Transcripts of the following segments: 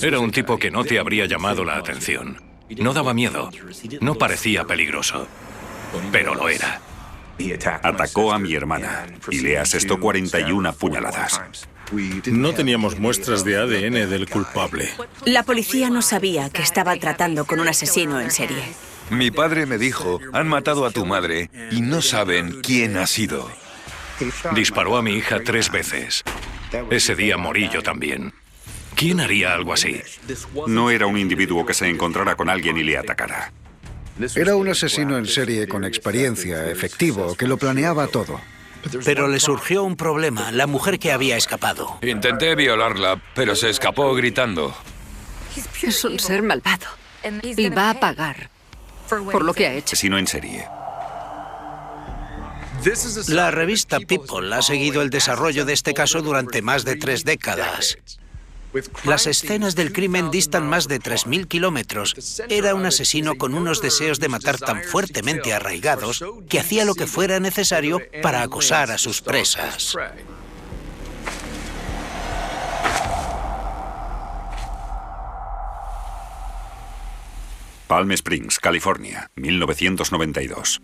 Era un tipo que no te habría llamado la atención. No daba miedo. No parecía peligroso. Pero lo era. Atacó a mi hermana y le asestó 41 puñaladas. No teníamos muestras de ADN del culpable. La policía no sabía que estaba tratando con un asesino en serie. Mi padre me dijo, han matado a tu madre y no saben quién ha sido. Disparó a mi hija 3 veces. Ese día morí yo también. ¿Quién haría algo así? No era un individuo que se encontrara con alguien y le atacara. Era un asesino en serie con experiencia, efectivo, que lo planeaba todo. Pero le surgió un problema, la mujer que había escapado. Intenté violarla, pero se escapó gritando. Es un ser malvado y va a pagar por lo que ha hecho. Asesino en serie. La revista People ha seguido el desarrollo de este caso durante más de 3 décadas. Las escenas del crimen distan más de 3.000 kilómetros. Era un asesino con unos deseos de matar tan fuertemente arraigados que hacía lo que fuera necesario para acosar a sus presas. Palm Springs, California, 1992.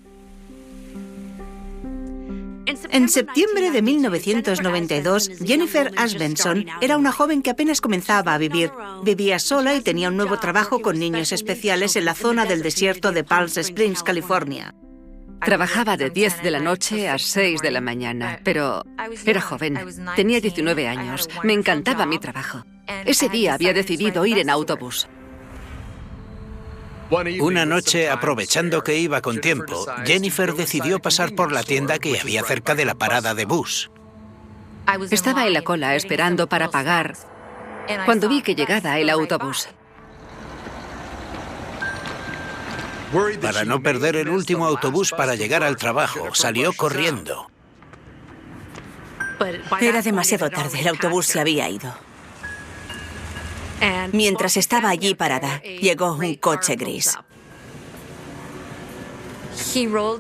En septiembre de 1992, Jennifer Asbenson era una joven que apenas comenzaba a vivir. Vivía sola y tenía un nuevo trabajo con niños especiales en la zona del desierto de Palm Springs, California. Trabajaba de 10 de la noche a 6 de la mañana, pero era joven. Tenía 19 años. Me encantaba mi trabajo. Ese día había decidido ir en autobús. Una noche, aprovechando que iba con tiempo, Jennifer decidió pasar por la tienda que había cerca de la parada de bus. Estaba en la cola esperando para pagar cuando vi que llegaba el autobús. Para no perder el último autobús para llegar al trabajo, salió corriendo. Era demasiado tarde, el autobús se había ido. Mientras estaba allí parada, llegó un coche gris.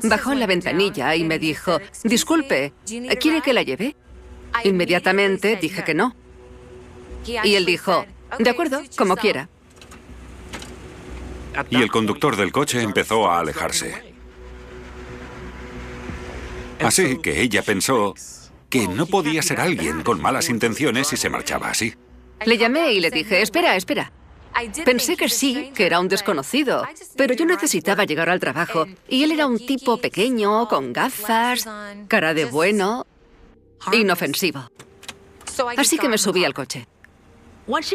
Bajó la ventanilla y me dijo, disculpe, ¿quiere que la lleve? Inmediatamente dije que no. Y él dijo, de acuerdo, como quiera. Y el conductor del coche empezó a alejarse. Así que ella pensó que no podía ser alguien con malas intenciones y se marchaba así. Le llamé y le dije, espera, espera. Pensé que sí, que era un desconocido, pero yo necesitaba llegar al trabajo. Y él era un tipo pequeño, con gafas, cara de bueno, inofensivo. Así que me subí al coche.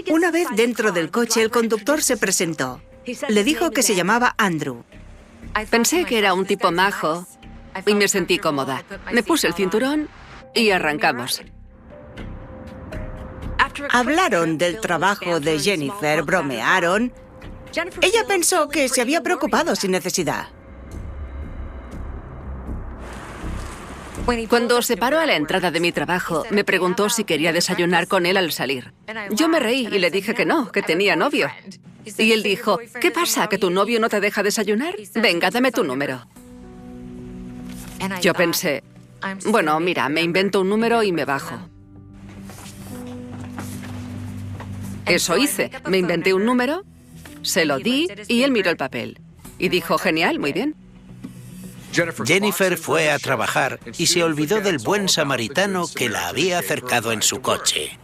Una vez dentro del coche, el conductor se presentó. Le dijo que se llamaba Andrew. Pensé que era un tipo majo y me sentí cómoda. Me puse el cinturón y arrancamos. Hablaron del trabajo de Jennifer, bromearon. Ella pensó que se había preocupado sin necesidad. Cuando se paró a la entrada de mi trabajo, me preguntó si quería desayunar con él al salir. Yo me reí y le dije que no, que tenía novio. Y él dijo, ¿qué pasa, que tu novio no te deja desayunar? Venga, dame tu número. Yo pensé, bueno, mira, me invento un número y me bajo. Eso hice. Me inventé un número, se lo di y él miró el papel. Y dijo, genial, muy bien. Jennifer fue a trabajar y se olvidó del buen samaritano que la había acercado en su coche.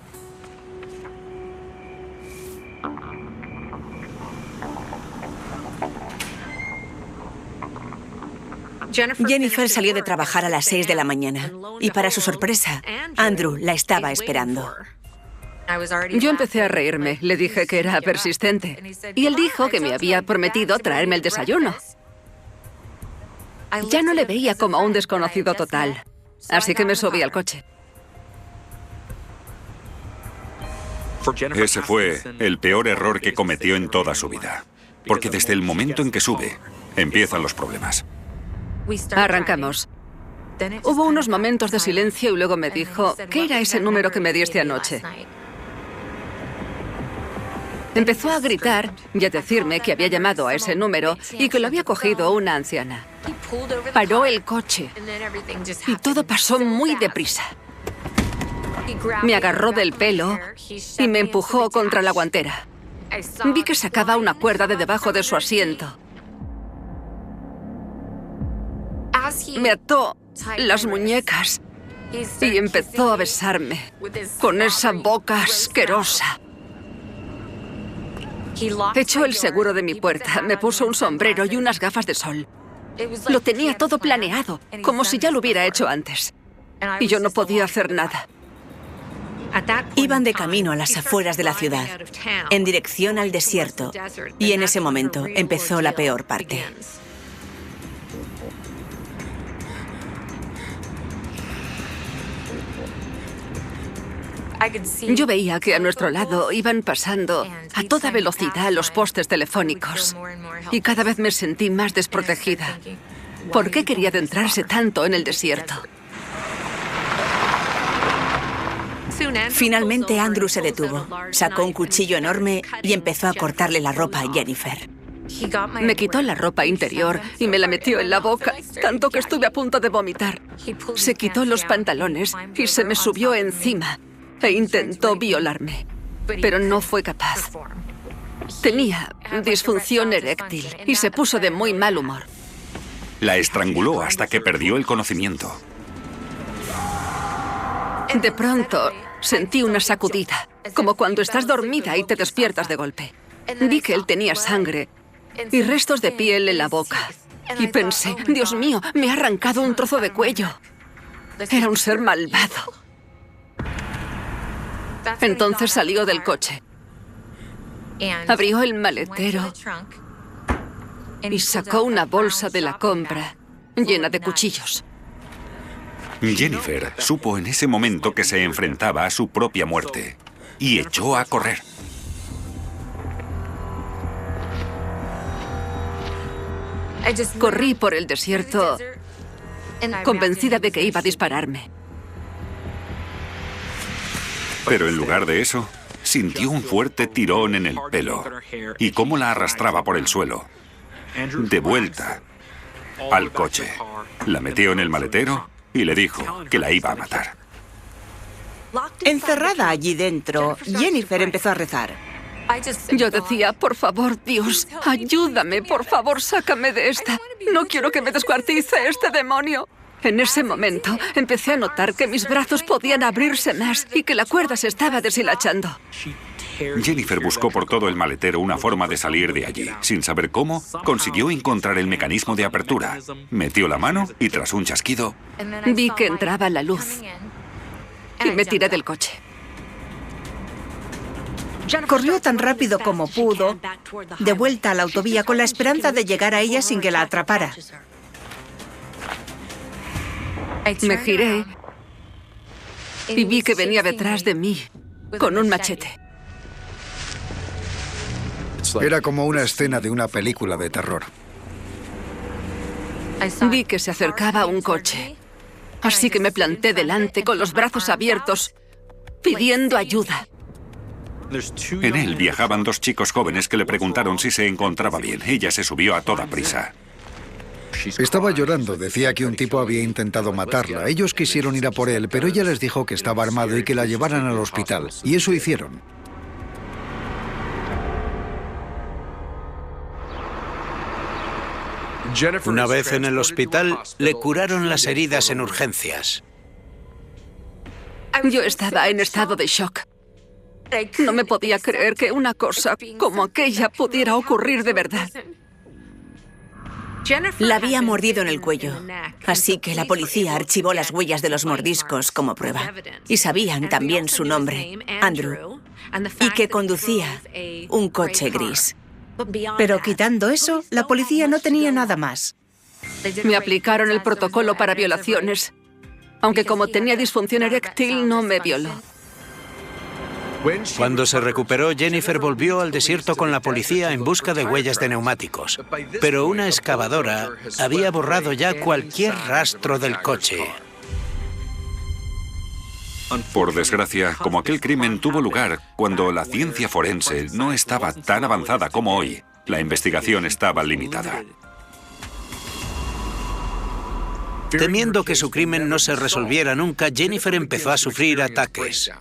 Jennifer salió de trabajar a las 6 de la mañana y para su sorpresa, Andrew la estaba esperando. Yo empecé a reírme, le dije que era persistente. Y él dijo que me había prometido traerme el desayuno. Ya no le veía como a un desconocido total, así que me subí al coche. Ese fue el peor error que cometió en toda su vida. Porque desde el momento en que sube, empiezan los problemas. Arrancamos. Hubo unos momentos de silencio y luego me dijo, ¿qué era ese número que me diste anoche? Empezó a gritar y a decirme que había llamado a ese número y que lo había cogido una anciana. Paró el coche y todo pasó muy deprisa. Me agarró del pelo y me empujó contra la guantera. Vi que sacaba una cuerda de debajo de su asiento. Me ató las muñecas y empezó a besarme con esa boca asquerosa. Echó el seguro de mi puerta, me puso un sombrero y unas gafas de sol. Lo tenía todo planeado, como si ya lo hubiera hecho antes. Y yo no podía hacer nada. Iban de camino a las afueras de la ciudad, en dirección al desierto, y en ese momento empezó la peor parte. Yo veía que a nuestro lado iban pasando a toda velocidad los postes telefónicos y cada vez me sentí más desprotegida. ¿Por qué quería adentrarse tanto en el desierto? Finalmente Andrew se detuvo, sacó un cuchillo enorme y empezó a cortarle la ropa a Jennifer. Me quitó la ropa interior y me la metió en la boca, tanto que estuve a punto de vomitar. Se quitó los pantalones y se me subió encima e intentó violarme, pero no fue capaz. Tenía disfunción eréctil y se puso de muy mal humor. La estranguló hasta que perdió el conocimiento. De pronto sentí una sacudida, como cuando estás dormida y te despiertas de golpe. Vi que él tenía sangre y restos de piel en la boca. Y pensé, Dios mío, me ha arrancado un trozo de cuello. Era un ser malvado. Entonces salió del coche. Abrió el maletero y sacó una bolsa de la compra llena de cuchillos. Jennifer supo en ese momento que se enfrentaba a su propia muerte y echó a correr. Corrí por el desierto convencida de que iba a dispararme. Pero en lugar de eso, sintió un fuerte tirón en el pelo y cómo la arrastraba por el suelo. De vuelta al coche. La metió en el maletero y le dijo que la iba a matar. Encerrada allí dentro, Jennifer empezó a rezar. Yo decía, por favor, Dios, ayúdame, por favor, sácame de esta. No quiero que me descuartice este demonio. En ese momento empecé a notar que mis brazos podían abrirse más y que la cuerda se estaba deshilachando. Jennifer buscó por todo el maletero una forma de salir de allí. Sin saber cómo, consiguió encontrar el mecanismo de apertura. Metió la mano y tras un chasquido... Vi que entraba la luz y me tiré del coche. Corrió tan rápido como pudo, de vuelta a la autovía con la esperanza de llegar a ella sin que la atrapara. Me giré y vi que venía detrás de mí con un machete. Era como una escena de una película de terror. Vi que se acercaba un coche, así que me planté delante con los brazos abiertos, pidiendo ayuda. En él viajaban dos chicos jóvenes que le preguntaron si se encontraba bien. Ella se subió a toda prisa. Estaba llorando, decía que un tipo había intentado matarla. Ellos quisieron ir a por él, pero ella les dijo que estaba armado y que la llevaran al hospital. Y eso hicieron. Una vez en el hospital, le curaron las heridas en urgencias. Yo estaba en estado de shock. No me podía creer que una cosa como aquella pudiera ocurrir de verdad. La había mordido en el cuello, así que la policía archivó las huellas de los mordiscos como prueba. Y sabían también su nombre, Andrew, y que conducía un coche gris. Pero quitando eso, la policía no tenía nada más. Me aplicaron el protocolo para violaciones, aunque como tenía disfunción eréctil no me violó. Cuando se recuperó, Jennifer volvió al desierto con la policía en busca de huellas de neumáticos. Pero una excavadora había borrado ya cualquier rastro del coche. Por desgracia, como aquel crimen tuvo lugar cuando la ciencia forense no estaba tan avanzada como hoy, la investigación estaba limitada. Temiendo que su crimen no se resolviera nunca, Jennifer empezó a sufrir ataques.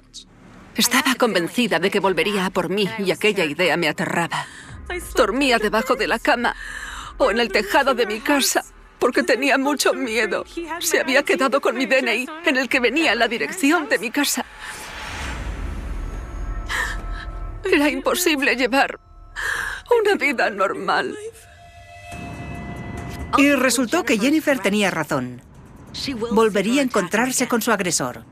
Estaba convencida de que volvería a por mí y aquella idea me aterraba. Dormía debajo de la cama o en el tejado de mi casa porque tenía mucho miedo. Se había quedado con mi DNI en el que venía en la dirección de mi casa. Era imposible llevar una vida normal. Y resultó que Jennifer tenía razón. Volvería a encontrarse con su agresor.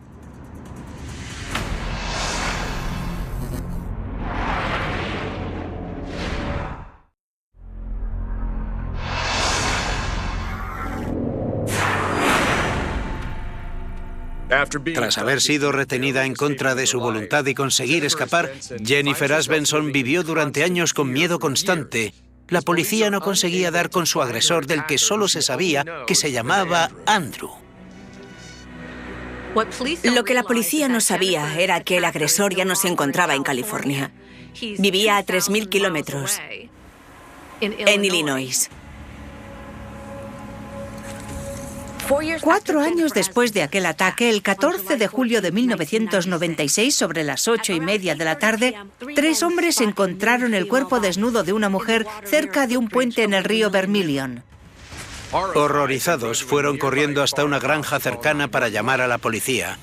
Tras haber sido retenida en contra de su voluntad y conseguir escapar, Jennifer Asbenson vivió durante años con miedo constante. La policía no conseguía dar con su agresor, del que solo se sabía que se llamaba Andrew. Lo que la policía no sabía era que el agresor ya no se encontraba en California. Vivía a 3.000 kilómetros en Illinois. 4 años después de aquel ataque, el 14 de julio de 1996, sobre las 8:30 de la tarde, 3 hombres encontraron el cuerpo desnudo de una mujer cerca de un puente en el río Vermilion. Horrorizados, fueron corriendo hasta una granja cercana para llamar a la policía.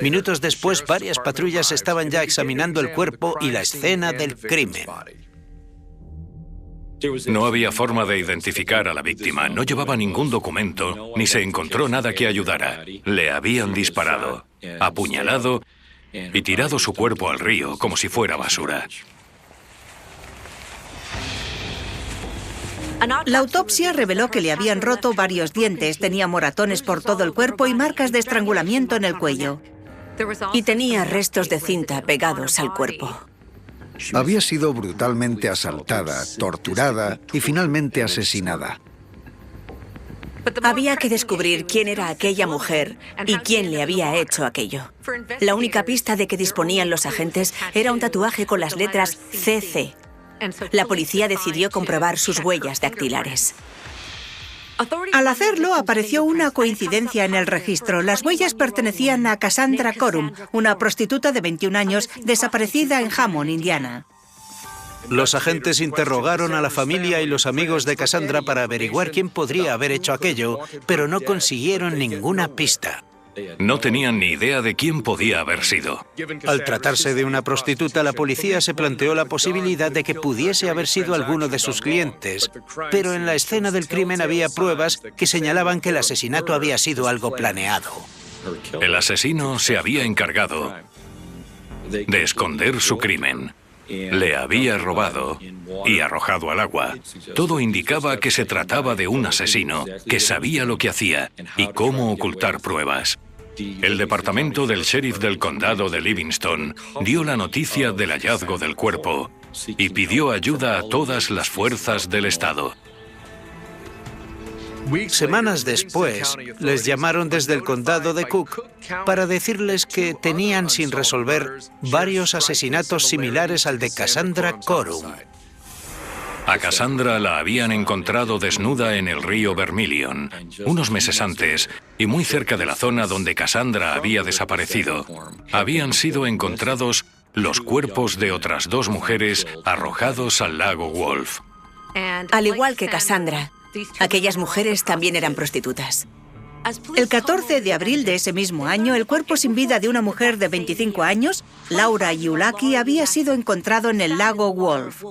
Minutos después, varias patrullas estaban ya examinando el cuerpo y la escena del crimen. No había forma de identificar a la víctima, no llevaba ningún documento, ni se encontró nada que ayudara. Le habían disparado, apuñalado y tirado su cuerpo al río como si fuera basura. La autopsia reveló que le habían roto varios dientes, tenía moratones por todo el cuerpo y marcas de estrangulamiento en el cuello. Y tenía restos de cinta pegados al cuerpo. Había sido brutalmente asaltada, torturada y finalmente asesinada. Había que descubrir quién era aquella mujer y quién le había hecho aquello. La única pista de que disponían los agentes era un tatuaje con las letras CC. La policía decidió comprobar sus huellas dactilares. Al hacerlo, apareció una coincidencia en el registro. Las huellas pertenecían a Cassandra Corum, una prostituta de 21 años desaparecida en Hammond, Indiana. Los agentes interrogaron a la familia y los amigos de Cassandra para averiguar quién podría haber hecho aquello, pero no consiguieron ninguna pista. No tenían ni idea de quién podía haber sido. Al tratarse de una prostituta, la policía se planteó la posibilidad de que pudiese haber sido alguno de sus clientes, pero en la escena del crimen había pruebas que señalaban que el asesinato había sido algo planeado. El asesino se había encargado de esconder su crimen. Le había robado y arrojado al agua. Todo indicaba que se trataba de un asesino que sabía lo que hacía y cómo ocultar pruebas. El departamento del sheriff del condado de Livingston dio la noticia del hallazgo del cuerpo y pidió ayuda a todas las fuerzas del estado. Semanas después, les llamaron desde el condado de Cook para decirles que tenían sin resolver varios asesinatos similares al de Cassandra Corum. A Cassandra la habían encontrado desnuda en el río Vermilion, unos meses antes, y muy cerca de la zona donde Cassandra había desaparecido. Habían sido encontrados los cuerpos de otras 2 mujeres arrojados al lago Wolf. Al igual que Cassandra, aquellas mujeres también eran prostitutas. El 14 de abril de ese mismo año, el cuerpo sin vida de una mujer de 25 años, Laura Iulaki, había sido encontrado en el lago Wolf.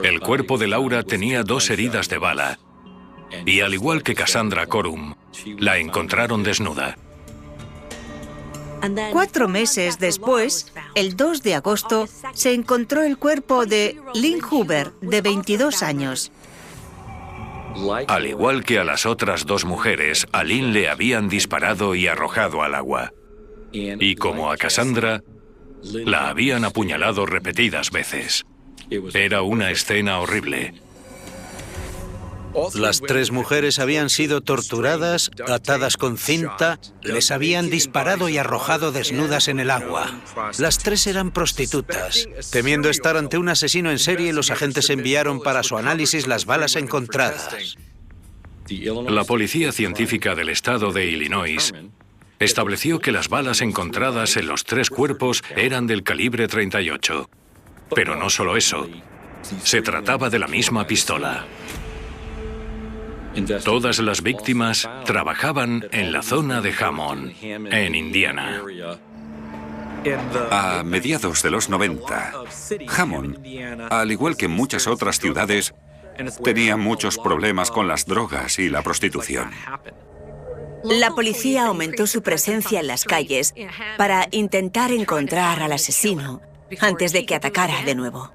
El cuerpo de Laura tenía 2 heridas de bala, y al igual que Cassandra Corum, la encontraron desnuda. 4 meses después, el 2 de agosto, se encontró el cuerpo de Lynn Hoover, de 22 años. Al igual que a las otras 2 mujeres, a Lynn le habían disparado y arrojado al agua. Y como a Cassandra, la habían apuñalado repetidas veces. Era una escena horrible. Las 3 mujeres habían sido torturadas, atadas con cinta, les habían disparado y arrojado desnudas en el agua. Las 3 eran prostitutas. Temiendo estar ante un asesino en serie, los agentes enviaron para su análisis las balas encontradas. La policía científica del estado de Illinois estableció que las balas encontradas en los 3 cuerpos eran del calibre 38. Pero no solo eso, se trataba de la misma pistola. Todas las víctimas trabajaban en la zona de Hammond, en Indiana. A mediados de los 90, Hammond, al igual que muchas otras ciudades, tenía muchos problemas con las drogas y la prostitución. La policía aumentó su presencia en las calles para intentar encontrar al asesino antes de que atacara de nuevo.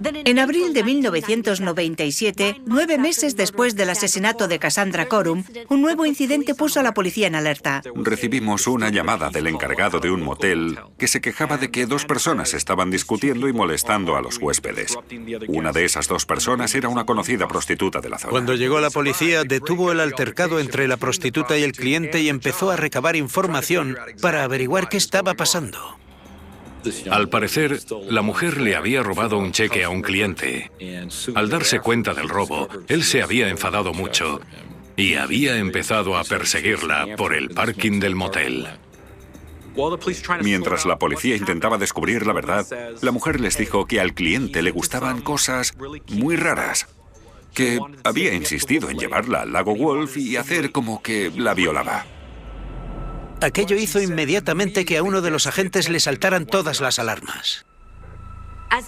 En abril de 1997, 9 meses después del asesinato de Cassandra Corum, un nuevo incidente puso a la policía en alerta. Recibimos una llamada del encargado de un motel que se quejaba de que 2 personas estaban discutiendo y molestando a los huéspedes. Una de esas 2 personas era una conocida prostituta de la zona. Cuando llegó la policía, detuvo el altercado entre la prostituta y el cliente y empezó a recabar información para averiguar qué estaba pasando. Al parecer, la mujer le había robado un cheque a un cliente. Al darse cuenta del robo, él se había enfadado mucho y había empezado a perseguirla por el parking del motel. Mientras la policía intentaba descubrir la verdad, la mujer les dijo que al cliente le gustaban cosas muy raras, que había insistido en llevarla al lago Wolf y hacer como que la violaba. Aquello hizo inmediatamente que a uno de los agentes le saltaran todas las alarmas.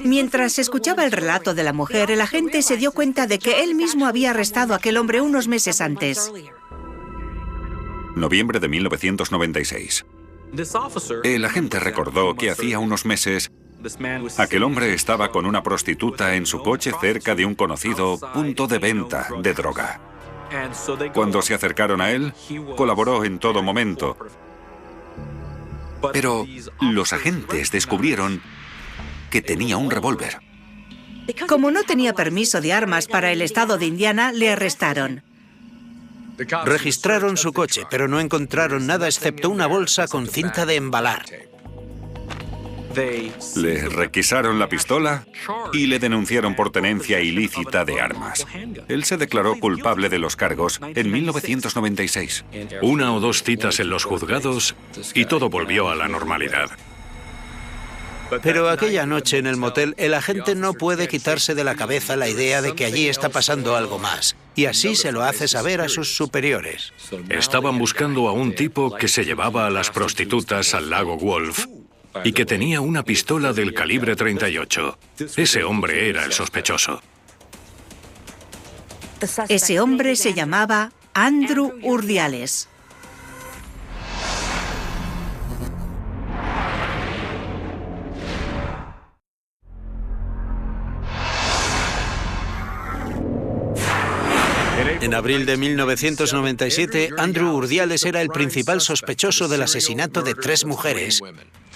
Mientras escuchaba el relato de la mujer, el agente se dio cuenta de que él mismo había arrestado a aquel hombre unos meses antes. Noviembre de 1996. El agente recordó que hacía unos meses aquel hombre estaba con una prostituta en su coche cerca de un conocido punto de venta de droga. Cuando se acercaron a él, colaboró en todo momento. Pero los agentes descubrieron que tenía un revólver. Como no tenía permiso de armas para el estado de Indiana, le arrestaron. Registraron su coche, pero no encontraron nada excepto una bolsa con cinta de embalar. Le requisaron la pistola y le denunciaron por tenencia ilícita de armas. Él se declaró culpable de los cargos en 1996. 1 o 2 citas en los juzgados y todo volvió a la normalidad. Pero aquella noche en el motel, el agente no puede quitarse de la cabeza la idea de que allí está pasando algo más. Y así se lo hace saber a sus superiores. Estaban buscando a un tipo que se llevaba a las prostitutas al lago Wolf y que tenía una pistola del calibre 38. Ese hombre era el sospechoso. Ese hombre se llamaba Andrew Urdiales. En abril de 1997, Andrew Urdiales era el principal sospechoso del asesinato de 3 mujeres.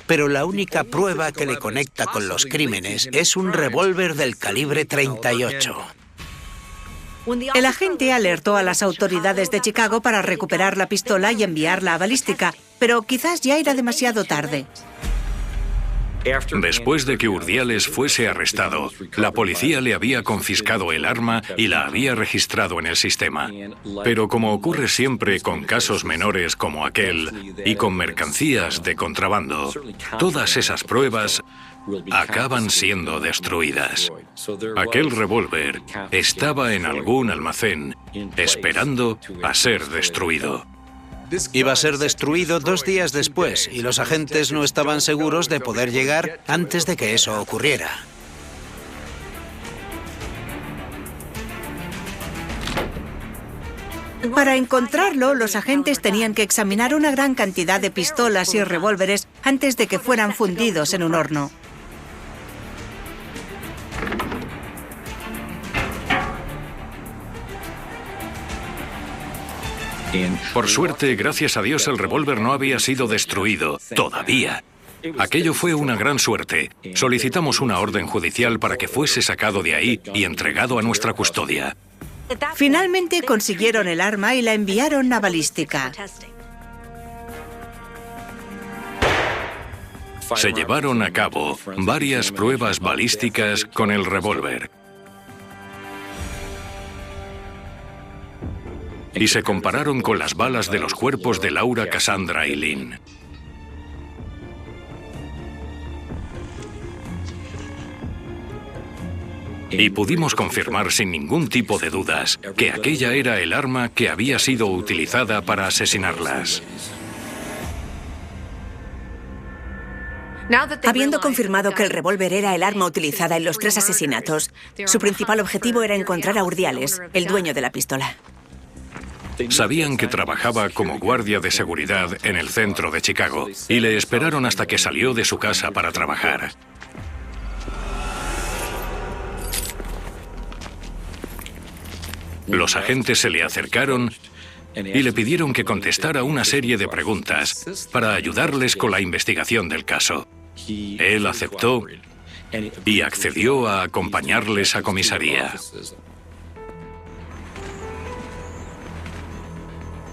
Pero la única prueba que le conecta con los crímenes es un revólver del calibre 38. El agente alertó a las autoridades de Chicago para recuperar la pistola y enviarla a balística, pero quizás ya era demasiado tarde. Después de que Urdiales fuese arrestado, la policía le había confiscado el arma y la había registrado en el sistema. Pero como ocurre siempre con casos menores como aquel y con mercancías de contrabando, todas esas pruebas acaban siendo destruidas. Aquel revólver estaba en algún almacén esperando a ser destruido. Iba a ser destruido 2 días después y los agentes no estaban seguros de poder llegar antes de que eso ocurriera. Para encontrarlo, los agentes tenían que examinar una gran cantidad de pistolas y revólveres antes de que fueran fundidos en un horno. Por suerte, gracias a Dios, el revólver no había sido destruido todavía. Aquello fue una gran suerte. Solicitamos una orden judicial para que fuese sacado de ahí y entregado a nuestra custodia. Finalmente consiguieron el arma y la enviaron a balística. se llevaron a cabo varias pruebas balísticas con el revólver. Y se compararon con las balas de los cuerpos de Laura, Cassandra y Lynn. Y pudimos confirmar sin ningún tipo de dudas que aquella era el arma que había sido utilizada para asesinarlas. Habiendo confirmado que el revólver era el arma utilizada en los 3 asesinatos, su principal objetivo era encontrar a Urdiales, el dueño de la pistola. Sabían que trabajaba como guardia de seguridad en el centro de Chicago y le esperaron hasta que salió de su casa para trabajar. Los agentes se le acercaron y le pidieron que contestara una serie de preguntas para ayudarles con la investigación del caso. Él aceptó y accedió a acompañarles a comisaría.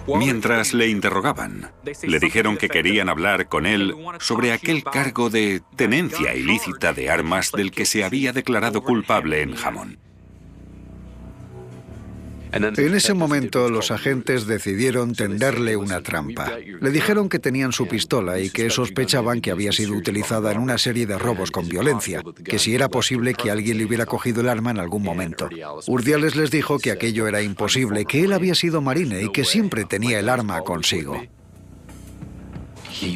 Mientras le interrogaban, le dijeron que querían hablar con él sobre aquel cargo de tenencia ilícita de armas del que se había declarado culpable en Hammond. En ese momento, los agentes decidieron tenderle una trampa. Le dijeron que tenían su pistola y que sospechaban que había sido utilizada en una serie de robos con violencia, que si era posible que alguien le hubiera cogido el arma en algún momento. Urdiales les dijo que aquello era imposible, que él había sido marine y que siempre tenía el arma consigo.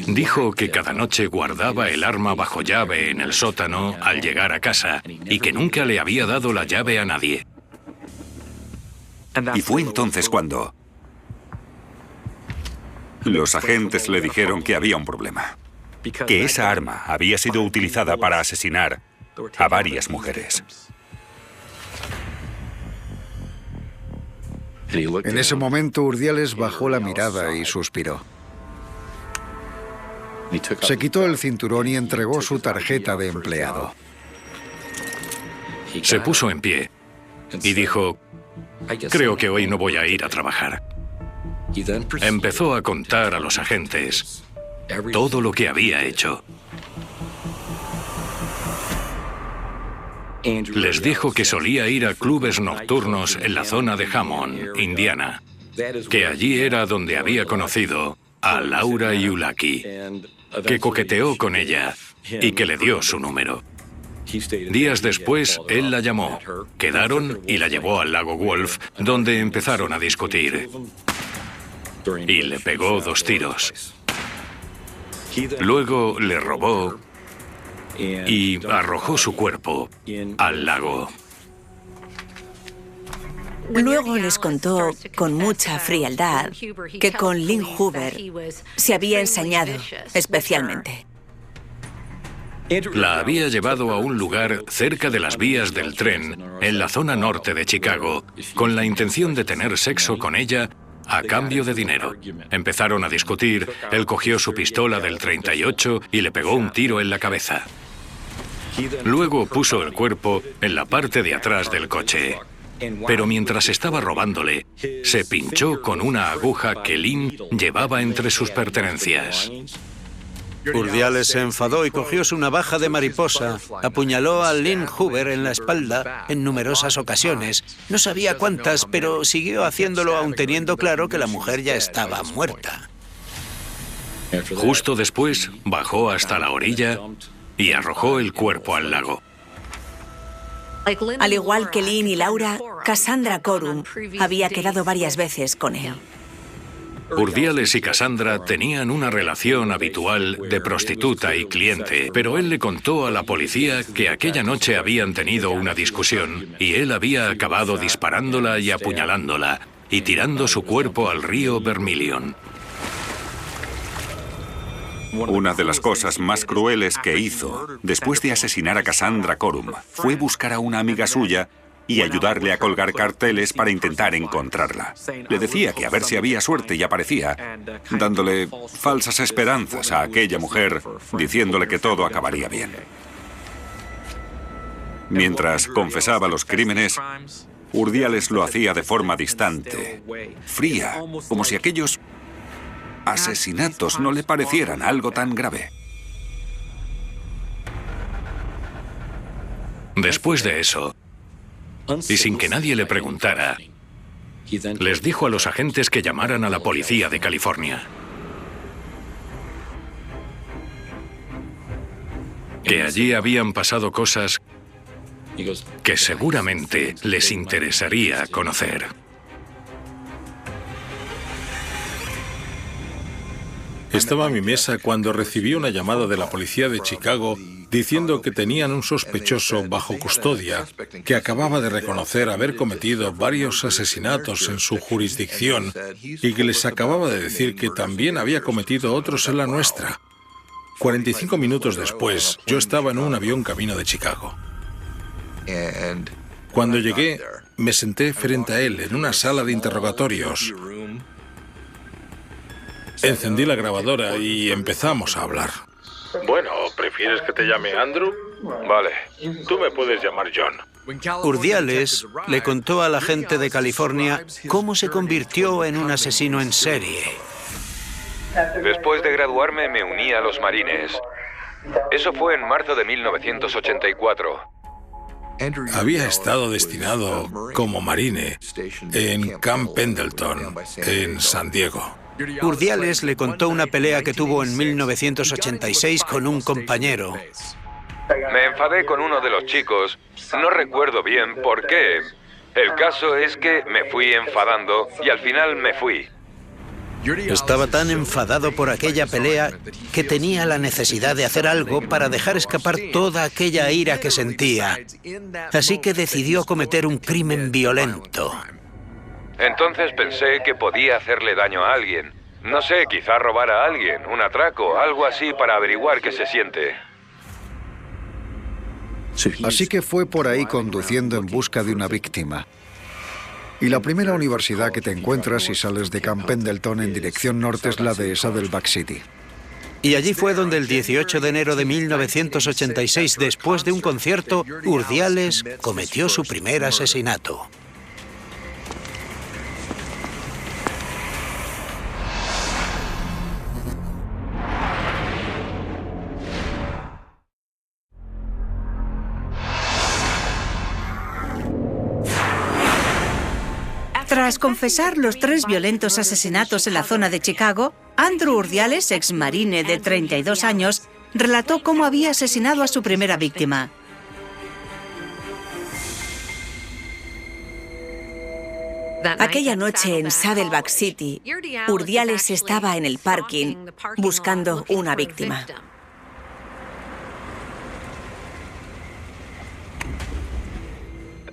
Dijo que cada noche guardaba el arma bajo llave en el sótano al llegar a casa y que nunca le había dado la llave a nadie. Y fue entonces cuando los agentes le dijeron que había un problema, que esa arma había sido utilizada para asesinar a varias mujeres. En ese momento, Urdiales bajó la mirada y suspiró. Se quitó el cinturón y entregó su tarjeta de empleado. Se puso en pie y dijo: creo que hoy no voy a ir a trabajar. Empezó a contar a los agentes todo lo que había hecho. Les dijo que solía ir a clubes nocturnos en la zona de Hammond, Indiana, que allí era donde había conocido a Laura Iulaki, que coqueteó con ella y que le dio su número. Días después, él la llamó, quedaron y la llevó al lago Wolf, donde empezaron a discutir. Y le pegó 2 tiros. Luego le robó y arrojó su cuerpo al lago. Luego les contó con mucha frialdad que con Lynn Hoover se había ensañado especialmente. La había llevado a un lugar cerca de las vías del tren, en la zona norte de Chicago, con la intención de tener sexo con ella a cambio de dinero. Empezaron a discutir, él cogió su pistola del 38 y le pegó un tiro en la cabeza. Luego puso el cuerpo en la parte de atrás del coche. Pero mientras estaba robándole, se pinchó con una aguja que Lynn llevaba entre sus pertenencias. Urdiales se enfadó y cogió su navaja de mariposa. Apuñaló a Lynn Hoover en la espalda en numerosas ocasiones. No sabía cuántas, pero siguió haciéndolo aun teniendo claro que la mujer ya estaba muerta. Justo después, bajó hasta la orilla y arrojó el cuerpo al lago. Al igual que Lynn y Laura, Cassandra Corum había quedado varias veces con él. Urdiales y Cassandra tenían una relación habitual de prostituta y cliente, pero él le contó a la policía que aquella noche habían tenido una discusión y él había acabado disparándola y apuñalándola y tirando su cuerpo al río Vermilion. Una de las cosas más crueles que hizo después de asesinar a Cassandra Corum fue buscar a una amiga suya y ayudarle a colgar carteles para intentar encontrarla. Le decía que a ver si había suerte y aparecía, dándole falsas esperanzas a aquella mujer, diciéndole que todo acabaría bien. Mientras confesaba los crímenes, Urdiales lo hacía de forma distante, fría, como si aquellos asesinatos no le parecieran algo tan grave. Después de eso, y sin que nadie le preguntara, les dijo a los agentes que llamaran a la policía de California. Que allí habían pasado cosas que seguramente les interesaría conocer. Estaba a mi mesa cuando recibí una llamada de la policía de Chicago diciendo que tenían un sospechoso bajo custodia que acababa de reconocer haber cometido varios asesinatos en su jurisdicción y que les acababa de decir que también había cometido otros en la nuestra. 45 minutos después, yo estaba en un avión camino de Chicago. Cuando llegué, me senté frente a él en una sala de interrogatorios. Encendí la grabadora y empezamos a hablar. Bueno, ¿prefieres que te llame Andrew? Vale, tú me puedes llamar John. Urdiales le contó al agente de California cómo se convirtió en un asesino en serie. Después de graduarme me uní a los Marines. Eso fue en marzo de 1984. Había estado destinado como marine en Camp Pendleton, en San Diego. Urdiales le contó una pelea que tuvo en 1986 con un compañero. Me enfadé con uno de los chicos. No recuerdo bien por qué. El caso es que me fui enfadando y al final me fui. Estaba tan enfadado por aquella pelea que tenía la necesidad de hacer algo para dejar escapar toda aquella ira que sentía. Así que decidió cometer un crimen violento. Entonces pensé que podía hacerle daño a alguien. No sé, quizá robar a alguien, un atraco, algo así para averiguar qué se siente. Así que fue por ahí conduciendo en busca de una víctima. Y la primera universidad que te encuentras si sales de Camp Pendleton en dirección norte es la de Saddleback City. Y allí fue donde el 18 de enero de 1986, después de un concierto, Urdiales cometió su primer asesinato. Tras confesar los 3 violentos asesinatos en la zona de Chicago, Andrew Urdiales, ex marine de 32 años, relató cómo había asesinado a su primera víctima. Aquella noche en Saddleback City, Urdiales estaba en el parking buscando una víctima.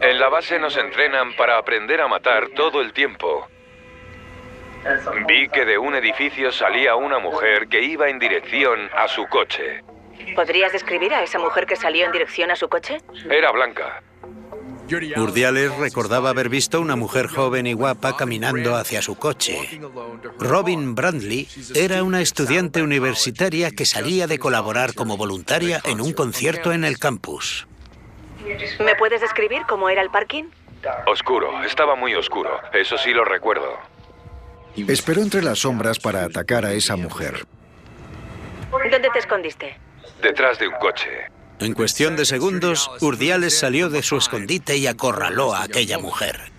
En la base nos entrenan para aprender a matar todo el tiempo. Vi que de un edificio salía una mujer que iba en dirección a su coche. ¿Podrías describir a esa mujer que salió en dirección a su coche? Era blanca. Urdiales recordaba haber visto una mujer joven y guapa caminando hacia su coche. Robin Brandley era una estudiante universitaria que salía de colaborar como voluntaria en un concierto en el campus. ¿Me puedes describir cómo era el parking? Oscuro, estaba muy oscuro, eso sí lo recuerdo. Esperó entre las sombras para atacar a esa mujer. ¿Dónde te escondiste? Detrás de un coche. En cuestión de segundos, Urdiales salió de su escondite y acorraló a aquella mujer.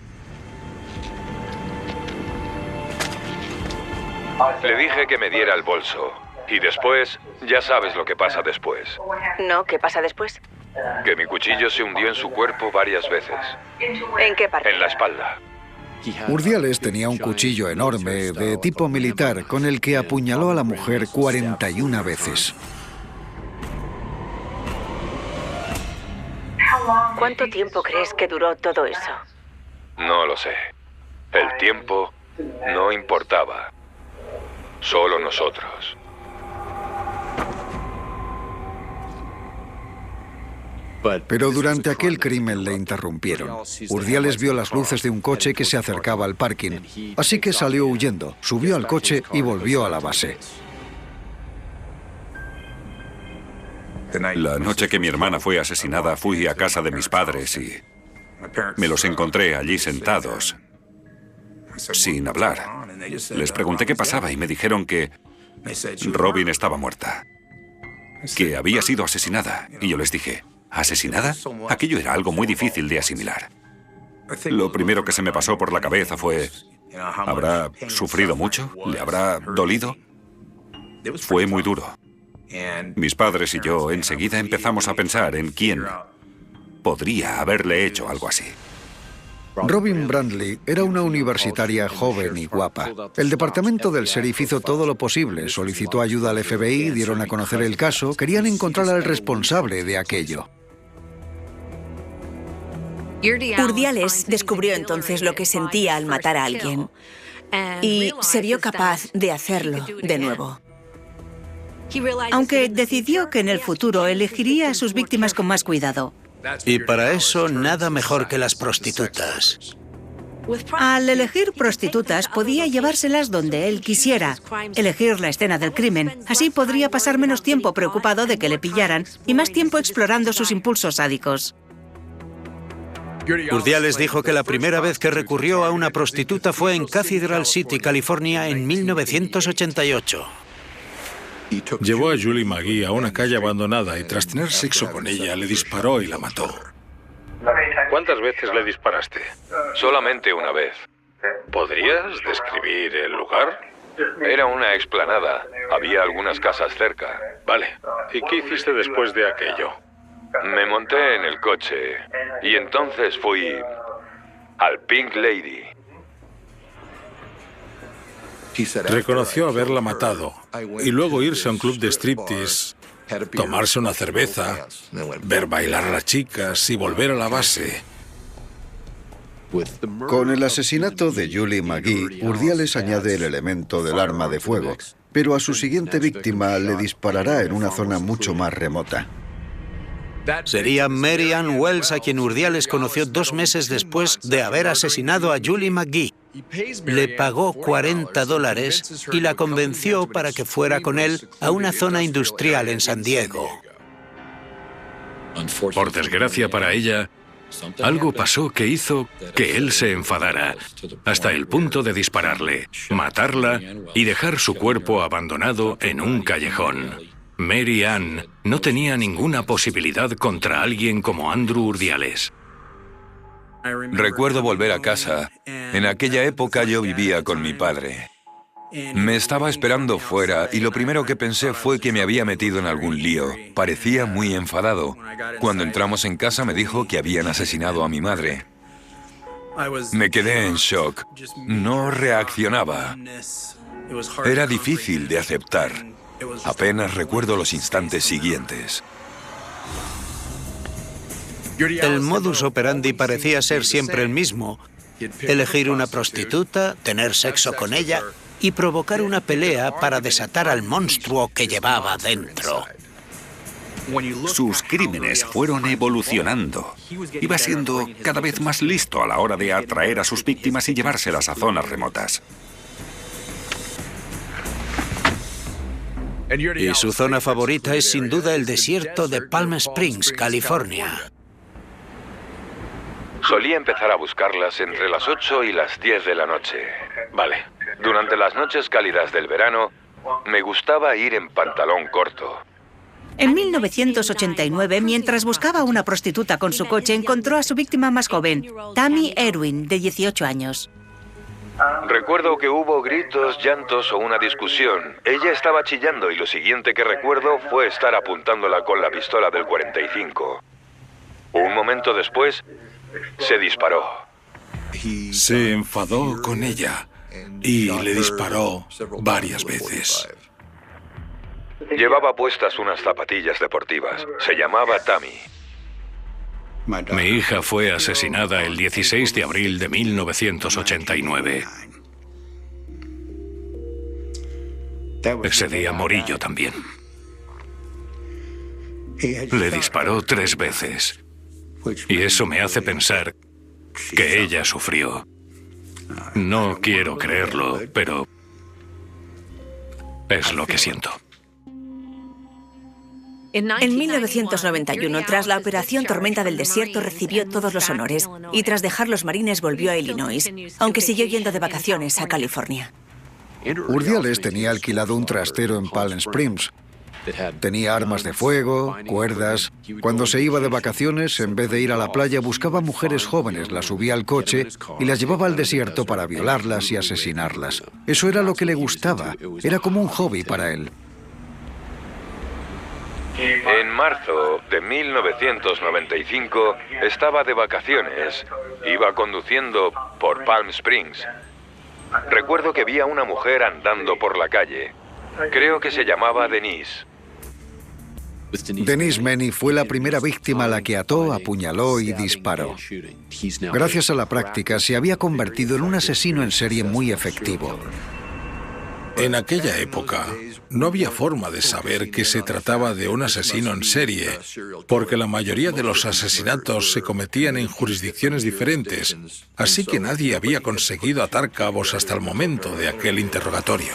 Le dije que me diera el bolso. Y después, ya sabes lo que pasa después. No, ¿qué pasa después? Que mi cuchillo se hundió en su cuerpo varias veces. ¿En qué parte? En la espalda. Urdiales tenía un cuchillo enorme de tipo militar con el que apuñaló a la mujer 41 veces. ¿Cuánto tiempo crees que duró todo eso? No lo sé. El tiempo no importaba. Solo nosotros. Pero durante aquel crimen le interrumpieron. Urdiales vio las luces de un coche que se acercaba al parking, así que salió huyendo, subió al coche y volvió a la base. La noche que mi hermana fue asesinada, fui a casa de mis padres y me los encontré allí sentados, sin hablar. Les pregunté qué pasaba y me dijeron que Robin estaba muerta, que había sido asesinada. Y yo les dije, ¿Asesinada? Aquello era algo muy difícil de asimilar. Lo primero que se me pasó por la cabeza fue, ¿habrá sufrido mucho? ¿Le habrá dolido? Fue muy duro. Mis padres y yo enseguida empezamos a pensar en quién podría haberle hecho algo así. Robin Brandley era una universitaria joven y guapa. El departamento del sheriff hizo todo lo posible, solicitó ayuda al FBI, dieron a conocer el caso, querían encontrar al responsable de aquello. Urdiales descubrió entonces lo que sentía al matar a alguien y se vio capaz de hacerlo de nuevo. Aunque decidió que en el futuro elegiría a sus víctimas con más cuidado. Y para eso nada mejor que las prostitutas. Al elegir prostitutas podía llevárselas donde él quisiera, elegir la escena del crimen. Así podría pasar menos tiempo preocupado de que le pillaran y más tiempo explorando sus impulsos sádicos. Urdiales dijo que la primera vez que recurrió a una prostituta fue en Cathedral City, California, en 1988. Llevó a Julie McGee a una calle abandonada y tras tener sexo con ella, le disparó y la mató. ¿Cuántas veces le disparaste? Solamente una vez. ¿Podrías describir el lugar? Era una explanada. Había algunas casas cerca. Vale. ¿Y qué hiciste después de aquello? Me monté en el coche y entonces fui al Pink Lady. Reconoció haberla matado y luego irse a un club de striptease, tomarse una cerveza, ver bailar a las chicas y volver a la base. Con el asesinato de Julie McGee, Urdiales añade el elemento del arma de fuego, pero a su siguiente víctima le disparará en una zona mucho más remota. Sería Mary Ann Wells, a quien Urdiales conoció 2 meses después de haber asesinado a Julie McGee. Le pagó $40 y la convenció para que fuera con él a una zona industrial en San Diego. Por desgracia para ella, algo pasó que hizo que él se enfadara, hasta el punto de dispararle, matarla y dejar su cuerpo abandonado en un callejón. Mary Ann no tenía ninguna posibilidad contra alguien como Andrew Urdiales. Recuerdo volver a casa. En aquella época yo vivía con mi padre. Me estaba esperando fuera y lo primero que pensé fue que me había metido en algún lío. Parecía muy enfadado. Cuando entramos en casa me dijo que habían asesinado a mi madre. Me quedé en shock. No reaccionaba. Era difícil de aceptar. Apenas recuerdo los instantes siguientes. El modus operandi parecía ser siempre el mismo: elegir una prostituta, tener sexo con ella y provocar una pelea para desatar al monstruo que llevaba dentro. Sus crímenes fueron evolucionando. Iba siendo cada vez más listo a la hora de atraer a sus víctimas y llevárselas a zonas remotas. Y su zona favorita es sin duda el desierto de Palm Springs, California. Solía empezar a buscarlas entre las 8 y las 10 de la noche. Vale. Durante las noches cálidas del verano, me gustaba ir en pantalón corto. En 1989, mientras buscaba una prostituta con su coche, encontró a su víctima más joven, Tammy Erwin, de 18 años. Recuerdo que hubo gritos, llantos o una discusión. Ella estaba chillando y lo siguiente que recuerdo fue estar apuntándola con la pistola del 45. Un momento después, se disparó. Se enfadó con ella y le disparó varias veces. Llevaba puestas unas zapatillas deportivas. Se llamaba Tammy. Mi hija fue asesinada el 16 de abril de 1989. Ese día morí yo también. Le disparó 3 veces. Y eso me hace pensar que ella sufrió. No quiero creerlo, pero es lo que siento. En 1991, tras la operación Tormenta del Desierto, recibió todos los honores y tras dejar los Marines volvió a Illinois, aunque siguió yendo de vacaciones a California. Urdiales tenía alquilado un trastero en Palm Springs. Tenía armas de fuego, cuerdas. Cuando se iba de vacaciones, en vez de ir a la playa, buscaba mujeres jóvenes, las subía al coche y las llevaba al desierto para violarlas y asesinarlas. Eso era lo que le gustaba. Era como un hobby para él. En marzo de 1995 estaba de vacaciones. Iba conduciendo por Palm Springs. Recuerdo que vi a una mujer andando por la calle. Creo que se llamaba Denise. Denise Maney fue la primera víctima a la que ató, apuñaló y disparó. Gracias a la práctica, se había convertido en un asesino en serie muy efectivo. En aquella época, no había forma de saber que se trataba de un asesino en serie, porque la mayoría de los asesinatos se cometían en jurisdicciones diferentes, así que nadie había conseguido atar cabos hasta el momento de aquel interrogatorio.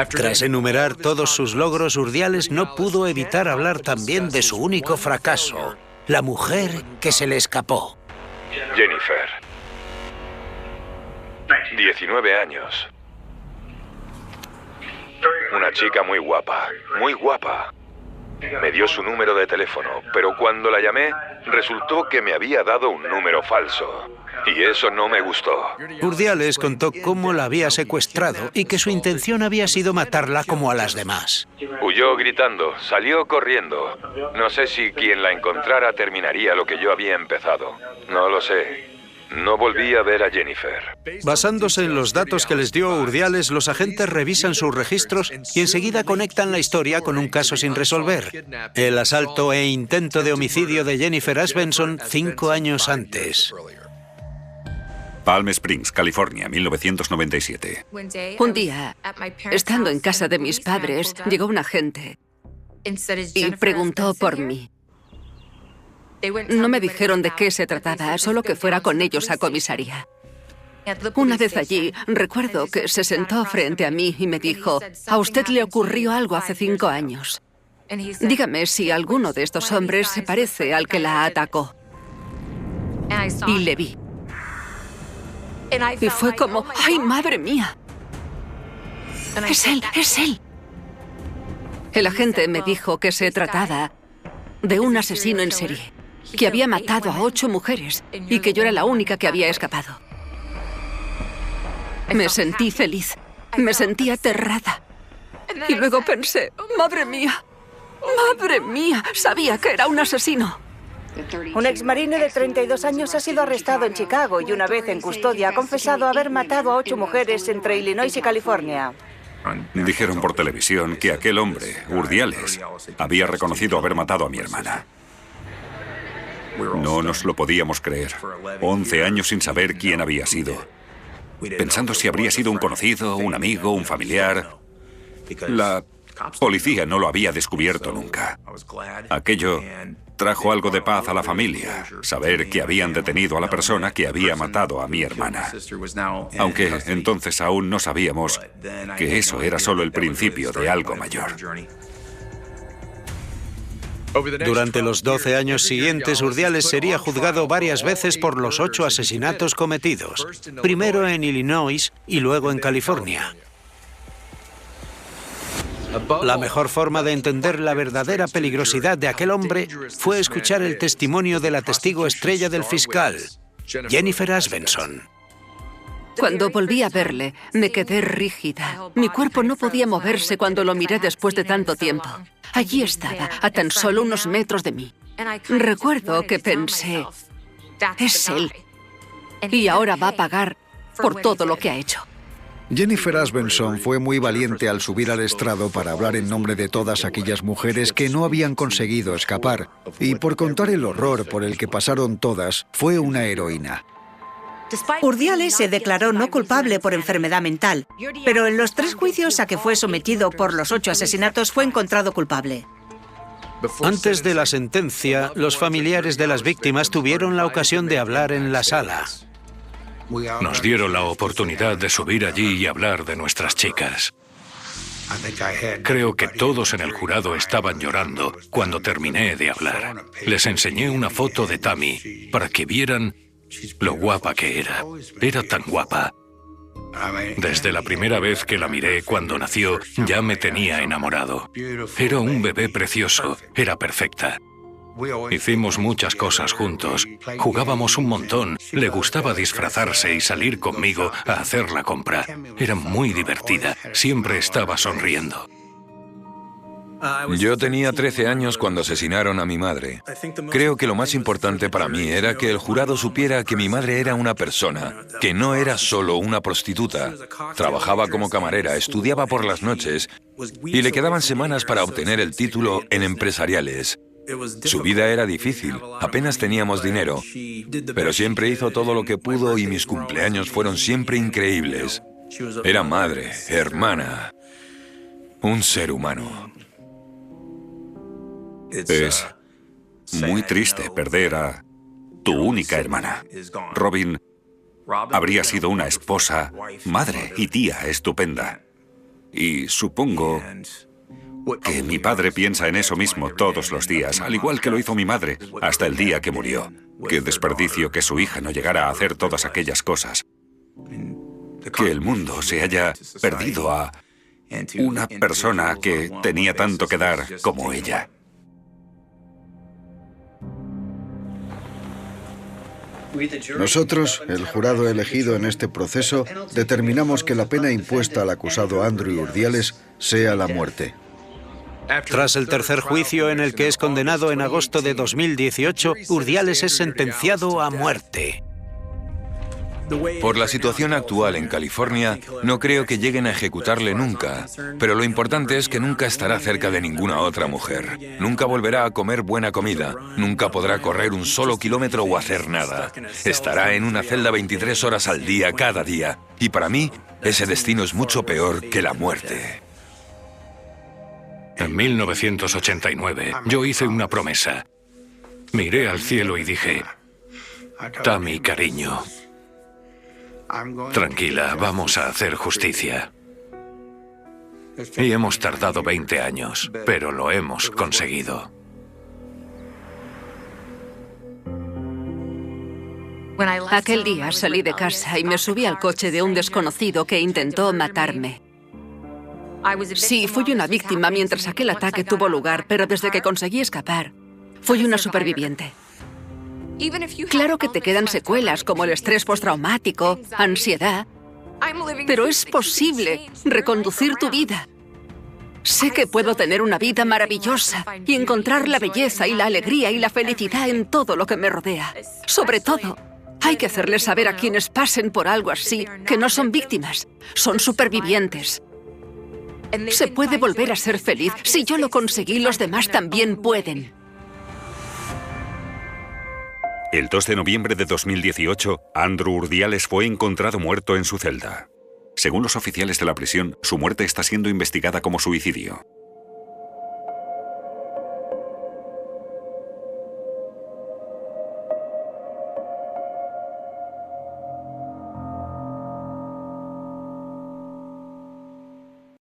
Tras enumerar todos sus logros, Urdiales no pudo evitar hablar también de su único fracaso, la mujer que se le escapó. Jennifer. 19 años. Una chica muy guapa, muy guapa. Me dio su número de teléfono, pero cuando la llamé, resultó que me había dado un número falso. Y eso no me gustó. Urdiales contó cómo la había secuestrado y que su intención había sido matarla como a las demás. Huyó gritando, salió corriendo. No sé si quien la encontrara terminaría lo que yo había empezado. No lo sé. No volví a ver a Jennifer. Basándose en los datos que les dio Urdiales, los agentes revisan sus registros y enseguida conectan la historia con un caso sin resolver: el asalto e intento de homicidio de Jennifer Asbenson 5 años antes. Palm Springs, California, 1997. Un día, estando en casa de mis padres, llegó un agente y preguntó por mí. No me dijeron de qué se trataba, solo que fuera con ellos a comisaría. Una vez allí, recuerdo que se sentó frente a mí y me dijo: «A usted le ocurrió algo hace 5 años. Dígame si alguno de estos hombres se parece al que la atacó». Y le vi. Y fue como: ¡ay, madre mía! ¡Es él! ¡Es él! El agente me dijo que se trataba de un asesino en serie, que había matado a 8 mujeres y que yo era la única que había escapado. Me sentí feliz, me sentí aterrada. Y luego pensé: ¡madre mía! ¡Madre mía! Sabía que era un asesino. Un exmarine de 32 años ha sido arrestado en Chicago y una vez en custodia ha confesado haber matado a 8 mujeres entre Illinois y California. Dijeron por televisión que aquel hombre, Urdiales, había reconocido haber matado a mi hermana. No nos lo podíamos creer. 11 años sin saber quién había sido. Pensando si habría sido un conocido, un amigo, un familiar. La policía no lo había descubierto nunca. Aquello trajo algo de paz a la familia, saber que habían detenido a la persona que había matado a mi hermana. Aunque entonces aún no sabíamos que eso era solo el principio de algo mayor. Durante los 12 años siguientes, Urdiales sería juzgado varias veces por los 8 asesinatos cometidos, primero en Illinois y luego en California. La mejor forma de entender la verdadera peligrosidad de aquel hombre fue escuchar el testimonio de la testigo estrella del fiscal, Jennifer Asbenson. Cuando volví a verle, me quedé rígida. Mi cuerpo no podía moverse cuando lo miré después de tanto tiempo. Allí estaba, a tan solo unos metros de mí. Recuerdo que pensé: es él. Y ahora va a pagar por todo lo que ha hecho. Jennifer Asbenson fue muy valiente al subir al estrado para hablar en nombre de todas aquellas mujeres que no habían conseguido escapar. Y por contar el horror por el que pasaron todas, fue una heroína. Urdiales se declaró no culpable por enfermedad mental, pero en los 3 juicios a que fue sometido por los 8 asesinatos fue encontrado culpable. Antes de la sentencia, los familiares de las víctimas tuvieron la ocasión de hablar en la sala. Nos dieron la oportunidad de subir allí y hablar de nuestras chicas. Creo que todos en el jurado estaban llorando cuando terminé de hablar. Les enseñé una foto de Tammy para que vieran lo guapa que era. Era tan guapa. Desde la primera vez que la miré cuando nació, ya me tenía enamorado. Era un bebé precioso, era perfecta. Hicimos muchas cosas juntos, jugábamos un montón, le gustaba disfrazarse y salir conmigo a hacer la compra. Era muy divertida, siempre estaba sonriendo. Yo tenía 13 años cuando asesinaron a mi madre. Creo que lo más importante para mí era que el jurado supiera que mi madre era una persona, que no era solo una prostituta. Trabajaba como camarera, estudiaba por las noches y le quedaban semanas para obtener el título en empresariales. Su vida era difícil, apenas teníamos dinero, pero siempre hizo todo lo que pudo y mis cumpleaños fueron siempre increíbles. Era madre, hermana, un ser humano. Es muy triste perder a tu única hermana. Robin habría sido una esposa, madre y tía estupenda. Y supongo que mi padre piensa en eso mismo todos los días, al igual que lo hizo mi madre, hasta el día que murió. Qué desperdicio que su hija no llegara a hacer todas aquellas cosas. Que el mundo se haya perdido a una persona que tenía tanto que dar como ella. Nosotros, el jurado elegido en este proceso, determinamos que la pena impuesta al acusado Andrew Urdiales sea la muerte. Tras el tercer juicio en el que es condenado en agosto de 2018, Urdiales es sentenciado a muerte. Por la situación actual en California, no creo que lleguen a ejecutarle nunca, pero lo importante es que nunca estará cerca de ninguna otra mujer. Nunca volverá a comer buena comida, nunca podrá correr un solo kilómetro o hacer nada. Estará en una celda 23 horas al día, cada día. Y para mí, ese destino es mucho peor que la muerte. En 1989, yo hice una promesa. Miré al cielo y dije, Tammy, cariño, tranquila, vamos a hacer justicia. Y hemos tardado 20 años, pero lo hemos conseguido. Aquel día salí de casa y me subí al coche de un desconocido que intentó matarme. Sí, fui una víctima mientras aquel ataque tuvo lugar, pero desde que conseguí escapar, fui una superviviente. Claro que te quedan secuelas como el estrés postraumático, ansiedad, pero es posible reconducir tu vida. Sé que puedo tener una vida maravillosa y encontrar la belleza y la alegría y la felicidad en todo lo que me rodea. Sobre todo, hay que hacerles saber a quienes pasen por algo así que no son víctimas, son supervivientes. Se puede volver a ser feliz. Si yo lo conseguí, los demás también pueden. El 2 de noviembre de 2018, Andrew Urdiales fue encontrado muerto en su celda. Según los oficiales de la prisión, su muerte está siendo investigada como suicidio.